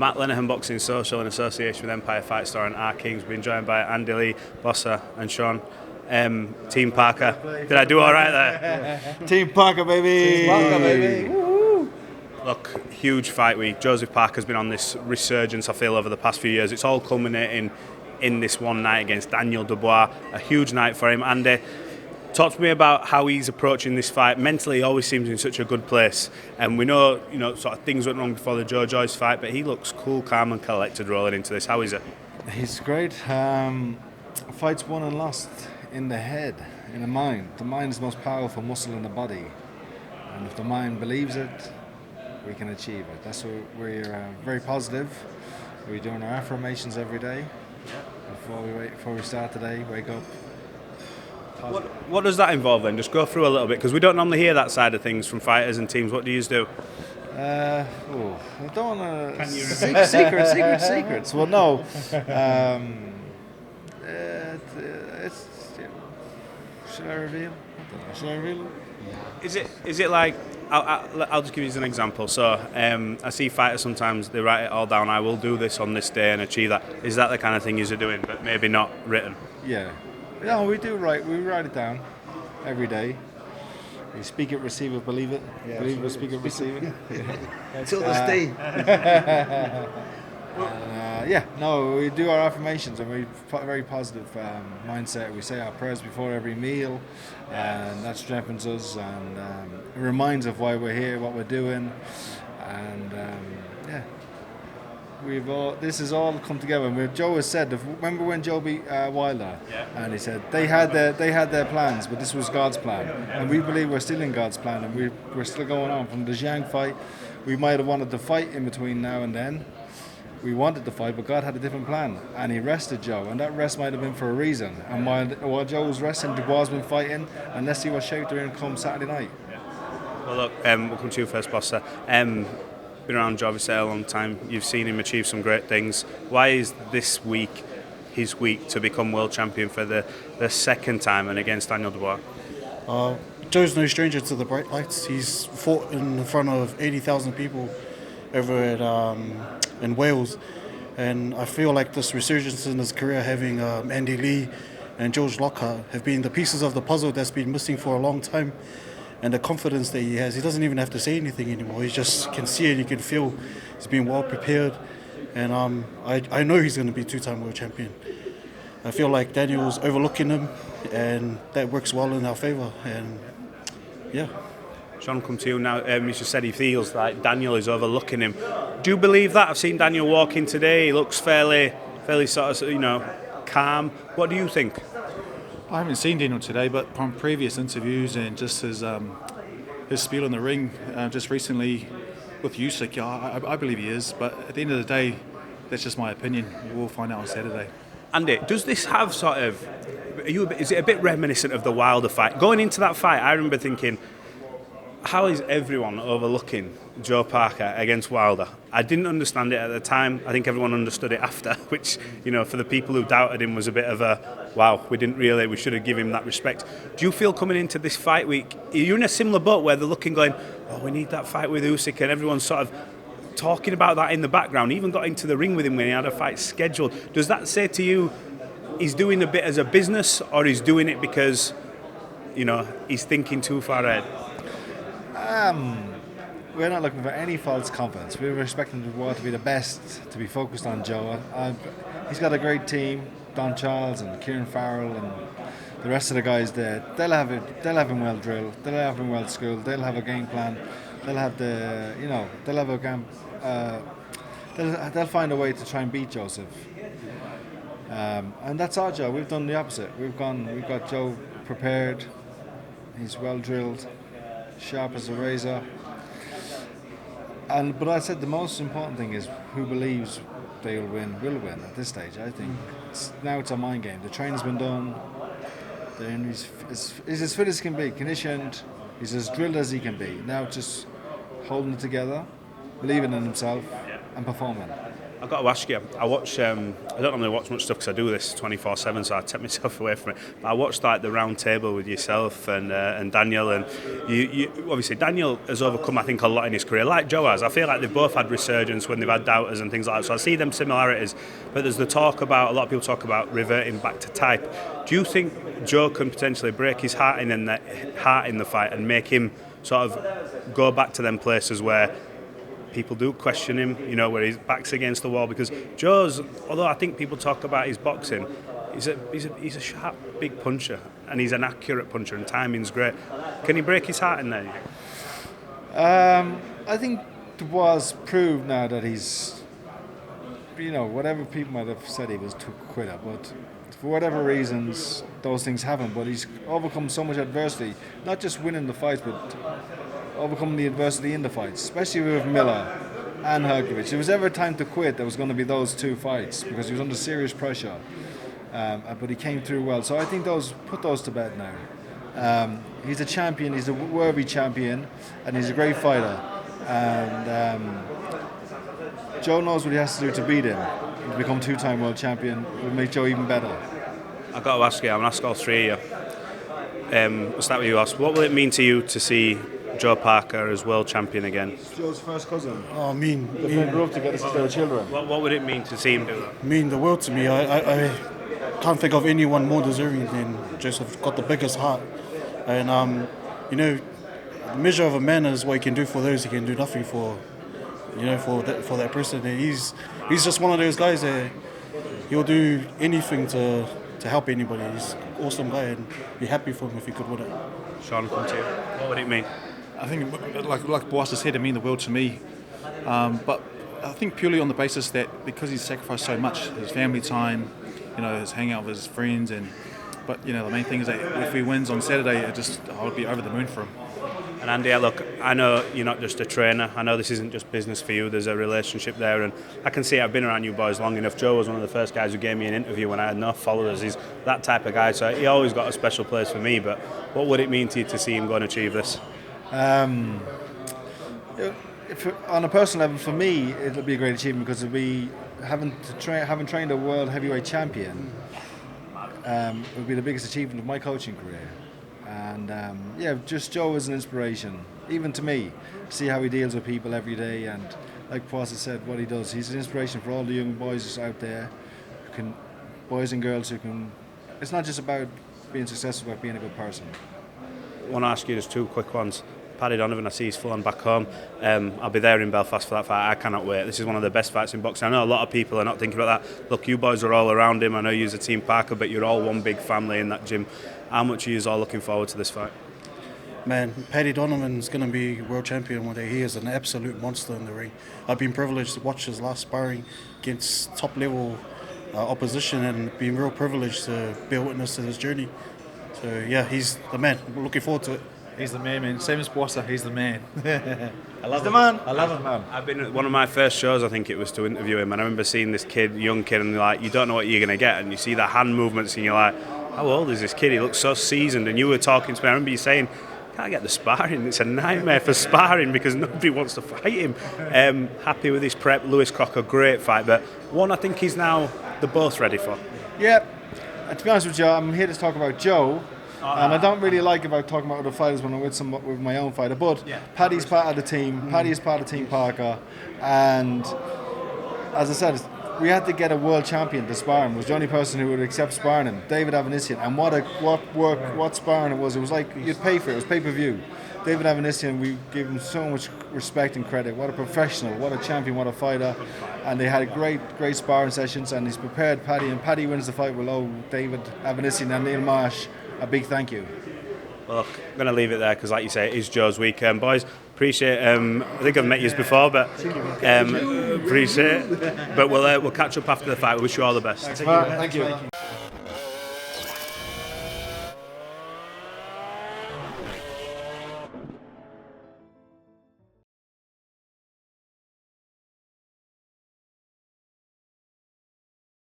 Matt Lenihan Boxing Social in association with Empire Fight Store and R Kings. Been joined by Andy Lee, Bossa and Sean. Team Parker. Did I do all right there? Team Parker, baby! Team Parker, baby! Woo-hoo. Look, huge fight week. Joseph Parker's been on this resurgence, I feel, over the past few years. It's all culminating in this one night against Daniel Dubois. A huge night for him. Andy, talk to me about how he's approaching this fight. Mentally, he always seems in such a good place. And we know, sort of things went wrong before the Joe Joyce fight, but he looks cool, calm and collected rolling into this. How is it? He's great. Fights won and lost in the head, in the mind. The mind is the most powerful muscle in the body. And if the mind believes it, we can achieve it. That's why we're very positive. We're doing our affirmations every day. Before we start today, wake up. What does that involve then? Just go through a little bit, because we don't normally hear that side of things from fighters and teams. What do you do? I don't want to... Secrets. Well, no. Should I reveal? Should I reveal it? Is it like... I'll just give you an example. So I see fighters sometimes, they write it all down. I will do this on this day and achieve that. Is that the kind of thing you're doing, but maybe not written? Yeah. No, we do write. We write it down every day. We speak it, receive it, believe it. Yeah, believe it, speak it, receive it. Until this day. We do our affirmations and we put a very positive mindset. We say our prayers before every meal, and that strengthens us and it reminds of why we're here, what we're doing, and this has all come together. Joe has said, remember when Joe beat Wilder? Yeah. And he said they had their plans, but this was God's plan, and we believe we're still in God's plan, and we're still going on. From the Zhang fight, we might have wanted to fight in between now and then. We wanted to fight, but God had a different plan, and He rested Joe, and that rest might have been for a reason. And while Joe was resting, Dubois been fighting, and let's see what shape they're in come Saturday night. Well, look, we'll come to you first, Bossa. Been around Joe a long time. You've seen him achieve some great things. Why is this week his week to become world champion for the second time and against Daniel Dubois? Joe's no stranger to the bright lights. He's fought in front of 80,000 people over in Wales, and I feel like this resurgence in his career, having Andy Lee and George Lockhart, have been the pieces of the puzzle that's been missing for a long time. And the confidence that he has, he doesn't even have to say anything anymore. He just can see it, he can feel he's been well prepared. And I know he's going to be two-time world champion. I feel like Daniel's overlooking him, and that works well in our favour. And yeah. Sean, come to you now. You just said he feels like Daniel is overlooking him. Do you believe that? I've seen Daniel walking today. He looks fairly sort of, calm. What do you think? I haven't seen Daniel today, but from previous interviews and just his spiel in the ring just recently with Usyk, I believe he is. But at the end of the day, that's just my opinion. We'll find out on Saturday. Andy, does this have sort of... is it a bit reminiscent of the Wilder fight? Going into that fight, I remember thinking, how is everyone overlooking Joe Parker against Wilder? I didn't understand it at the time. I think everyone understood it after, which, for the people who doubted him was a bit of a, wow, we should have given him that respect. Do you feel coming into this fight week, you're in a similar boat where they're looking, going, oh, we need that fight with Usyk, and everyone's sort of talking about that in the background, even got into the ring with him when he had a fight scheduled. Does that say to you he's doing a bit as a business, or he's doing it because, he's thinking too far ahead? We're not looking for any false confidence. We're expecting Dubois to be the best, to be focused on Joe. He's got a great team, Don Charles and Kieran Farrell and the rest of the guys there. They'll have him well drilled. They'll have him well schooled. They'll have a game plan. They'll have they'll have a game. They'll find a way to try and beat Joseph. And that's our job. We've done the opposite. We've got Joe prepared. He's well drilled, sharp as a razor. But I said the most important thing is who believes they will win at this stage. I think now it's a mind game. The training's been done. He's as fit as he can be, conditioned. He's as drilled as he can be. Now just holding it together, believing in himself, and performing. I've got to ask you, I watch, I don't normally watch much stuff because I do this 24/7, so I take myself away from it. But I watched like the round table with yourself and Daniel, and you obviously Daniel has overcome, I think, a lot in his career, like Joe has. I feel like they've both had resurgence when they've had doubters and things like that, so I see them similarities. But there's the talk about, a lot of people talk about reverting back to type. Do you think Joe can potentially break his heart in the fight and make him sort of go back to them places where people do question him, you know, where his back's against the wall? Because Joe's, although I think people talk about his boxing, he's a sharp, big puncher, and he's an accurate puncher, and timing's great. Can he break his heart in there? I think Dubois proved now that he's, you know, whatever people might have said he was too quitter, but for whatever reasons, those things happen. But he's overcome so much adversity, not just winning the fights, but overcome the adversity in the fights, especially with Miller and Herkovich. If there was ever a time to quit, there was going to be those two fights because he was under serious pressure. But he came through well. So I think put those to bed now. He's a champion, he's a worthy champion, and he's a great fighter. And Joe knows what he has to do to beat him. To become two-time world champion will make Joe even better. I've got to ask you, I'm going to ask all three of you. I'll start with you, Os. What will it mean to you to see Joe Parker as world champion again? It's Joe's first cousin. Oh, They grew up together since they were children. What would it mean to see him do that? mean the world to me. I can't think of anyone more deserving than Joseph. Got the biggest heart, and you know, the measure of a man is what he can do for those he can do nothing for. You know, for that person, and he's just one of those guys that he'll do anything to help anybody. He's an awesome guy, and be happy for him if he could win it. Sean, come to you. What would it mean? I think, like Boas has said, it mean the world to me. But I think purely on the basis that because he's sacrificed so much, his family time, you know, his hang out with his friends, but you know, the main thing is that if he wins on Saturday, I would be over the moon for him. And Andy, look, I know you're not just a trainer. I know this isn't just business for you. There's a relationship there, and I can see I've been around you boys long enough. Joe was one of the first guys who gave me an interview when I had no followers. He's that type of guy, so he always got a special place for me. But what would it mean to you to see him go and achieve this? On a personal level, for me, it'll be a great achievement because it'll be having trained a world heavyweight champion. It would be the biggest achievement of my coaching career. And just Joe is an inspiration, even to me. See how he deals with people every day, and like Pwasa said, what he does. He's an inspiration for all the young boys out there, boys and girls who can. It's not just about being successful, but being a good person. I want to ask you just two quick ones. Paddy Donovan, I see he's full on back home. I'll be there in Belfast for that fight. I cannot wait. This is one of the best fights in boxing. I know a lot of people are not thinking about that. Look, you boys are all around him. I know you're a team Parker, but you're all one big family in that gym. How much are you all looking forward to this fight? Man, Paddy Donovan's going to be world champion one day. He is an absolute monster in the ring. I've been privileged to watch his last sparring against top level opposition, and been real privileged to be a witness to his journey. So yeah, he's the man. We're looking forward to it. He's the man. Same as Boasa, he's the man. I love him. I've been at one of my first shows, I think it was, to interview him, and I remember seeing this young kid, and you're like, you don't know what you're going to get, and you see the hand movements, and you're like, how old is this kid? He looks so seasoned. And you were talking to me, I remember you saying, can't get the sparring. It's a nightmare for sparring because nobody wants to fight him. Happy with his prep. Lewis Crocker, great fight, but one I think he's now they're both ready for. Yeah, and to be honest with you, I'm here to talk about Joe. And I don't really like about talking about other fighters when I'm with my own fighter. But Paddy's part of the team. Paddy is part of Team Parker, and as I said, we had to get a world champion to spar him. Was the only person who would accept sparring him. David Avanissian, and what sparring it was. It was like you'd pay for it. It was pay-per-view. David Avanissian, we gave him so much respect and credit. What a professional, what a champion, what a fighter. And they had great sparring sessions, and he's prepared Paddy, and Paddy wins the fight. We'll owe David Avanissian and Neil Marsh a big thank you. Well, look, I'm going to leave it there because, like you say, it is Joe's weekend. Boys, appreciate I think I've met you before, but appreciate it. But we'll catch up after the fight. We wish you all the best. Thank you.